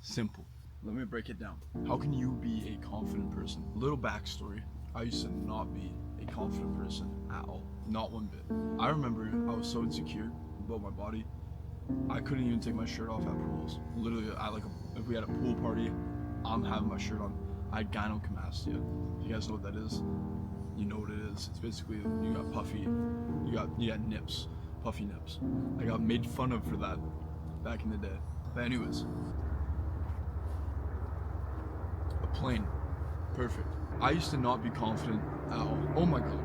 Simple. Let me break it down. How can you be a confident person? Little backstory. I used to not be a confident person at all. Not one bit. I remember I was so insecure about my body. I couldn't even take my shirt off at pools. Literally, if we had a pool party, I'm having my shirt on. I had gynecomastia. If you guys know what that is, you know what it is. It's basically you got puffy, you got nips, puffy nips. I got made fun of for that back in the day. But anyways, a plane, perfect. I used to not be confident at all. Oh my god,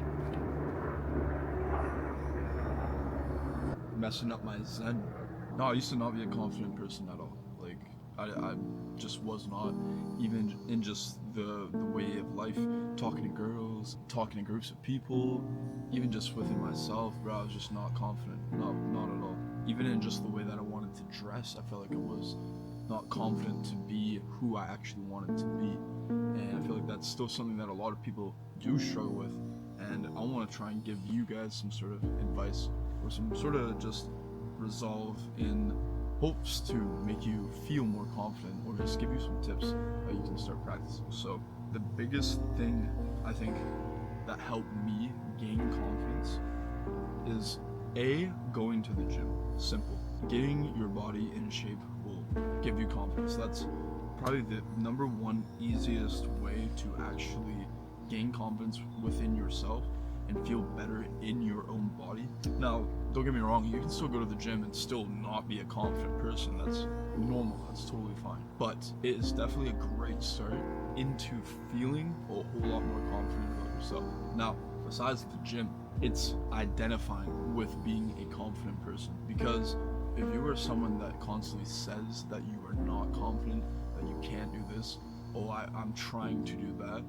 messing up my zen. No, I used to not be a confident person at all. Like I just was not, even in just the way of life, talking to girls, talking to groups of people, even just within myself, bro. I was just not confident. Not at all. Even in just the way that I wanted to dress, I felt like I was not confident to be who I actually wanted to be. And I feel like that's still something that a lot of people do struggle with. And I want to try and give you guys some sort of advice or some sort of just resolve in hopes to make you feel more confident or just give you some tips that you can start practicing. So the biggest thing I think that helped me gain confidence is going to the gym. Simple. Getting your body in shape will give you confidence. That's probably the number one easiest way to actually gain confidence within yourself and feel better in your own body. Now, don't get me wrong, you can still go to the gym and still not be a confident person. That's normal, that's totally fine. But it is definitely a great start into feeling a whole lot more confident about yourself. Now, besides the gym, it's identifying with being a confident person. Because if you are someone that constantly says that you are not confident, that you can't do this, I'm trying to do that,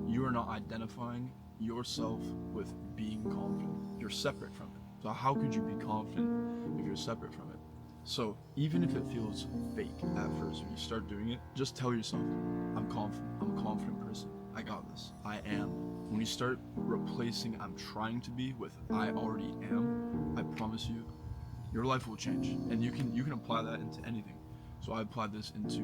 you are not identifying yourself with being confident. You're separate from it. So how could you be confident if you're separate from it? So even if it feels fake at first when you start doing it, just tell yourself, I'm confident. I'm a confident person. I got this. I am. When you start replacing I'm trying to be with I already am, I promise you, your life will change. And you can apply that into anything. So I applied this into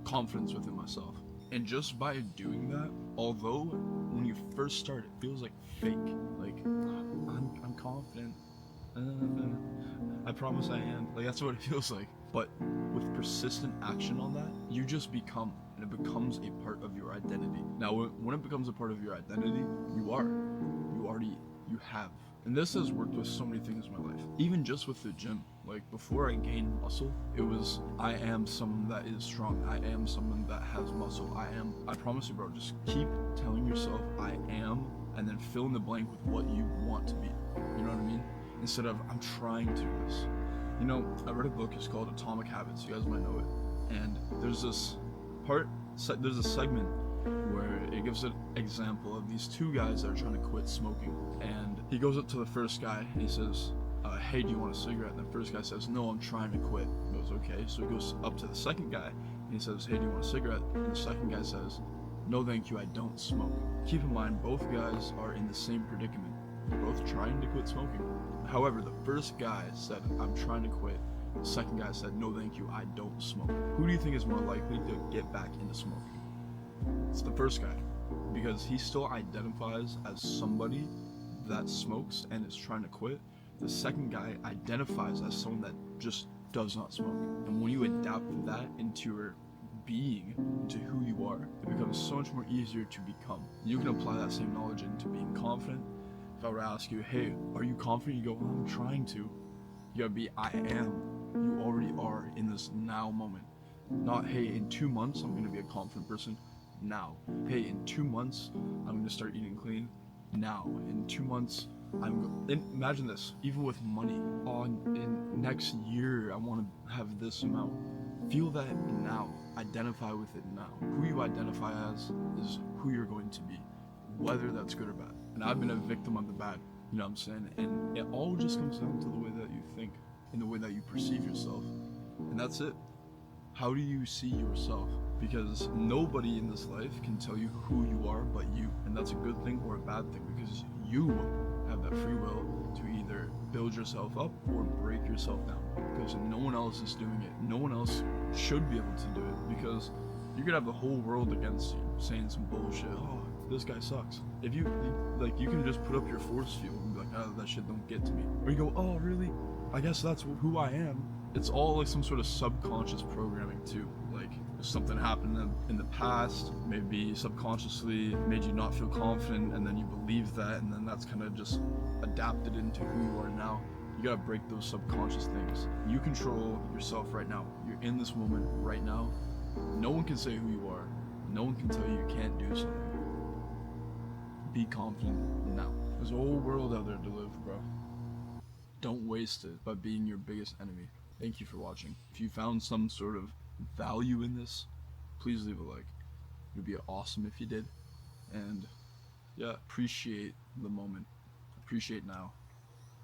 confidence within myself. And just by doing that, although when you first start it feels like fake, like I'm confident, I promise I am, like that's what it feels like. But with persistent action on that, you just become, and it becomes a part of your identity. Now when it becomes a part of your identity, you have. And this has worked with so many things in my life. Even just with the gym. Like before I gained muscle, it was I am someone that is strong. I am someone that has muscle. I promise you, bro, just keep telling yourself I am and then fill in the blank with what you want to be. You know what I mean? Instead of I'm trying to do this. You know, I read a book, it's called Atomic Habits. You guys might know it. And there's a segment where it gives an example of these two guys that are trying to quit smoking. And he goes up to the first guy and he says, hey, do you want a cigarette? And the first guy says, no, I'm trying to quit. He goes, okay. So he goes up to the second guy and he says, hey, do you want a cigarette? And the second guy says, no, thank you, I don't smoke. Keep in mind, both guys are in the same predicament. They're both trying to quit smoking. However, the first guy said, I'm trying to quit. The second guy said, no, thank you, I don't smoke. Who do you think is more likely to get back into smoking? It's the first guy, because he still identifies as somebody that smokes and is trying to quit. The second guy identifies as someone that just does not smoke. And when you adapt that into your being, into who you are, it becomes so much more easier to become. You can apply that same knowledge into being confident. If I were to ask you, hey, are you confident? You go, I'm trying to. You gotta be, I am. You already are in this now moment. Not, hey, in 2 months, I'm gonna be a confident person. Now. Hey, in 2 months, I'm gonna start eating clean. Now. In 2 months, imagine this, even with money. In next year, I want to have this amount. Feel that now. Identify with it now. Who you identify as is who you're going to be, whether that's good or bad. And I've been a victim of the bad, you know what I'm saying? And it all just comes down to the way that you think and the way that you perceive yourself. And that's it. How do you see yourself? Because nobody in this life can tell you who you are but you. And that's a good thing or a bad thing, because you have that free will to either build yourself up or break yourself down, because no one else is doing it. No one else should be able to do it, because you could have the whole world against you saying some bullshit. Oh, this guy sucks. If you like, you can just put up your force field and be like, oh, that shit don't get to me. Or you go, oh, really? I guess that's who I am. It's all like some sort of subconscious programming too. Like, if something happened in the past, maybe subconsciously made you not feel confident, and then you believe that, and then that's kind of just adapted into who you are now. You gotta break those subconscious things. You control yourself right now. You're in this moment right now. No one can say who you are. No one can tell you you can't do something. Be confident now. There's a whole world out there to live, bro. Don't waste it by being your biggest enemy. Thank you for watching. If you found some sort of value in this, please leave a like. It would be awesome if you did. And yeah, appreciate the moment. Appreciate now.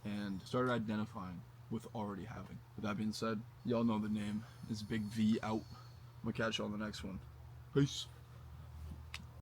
And start identifying with already having. With that being said, y'all know the name. It's Big V out. I'm gonna catch you on the next one. Peace.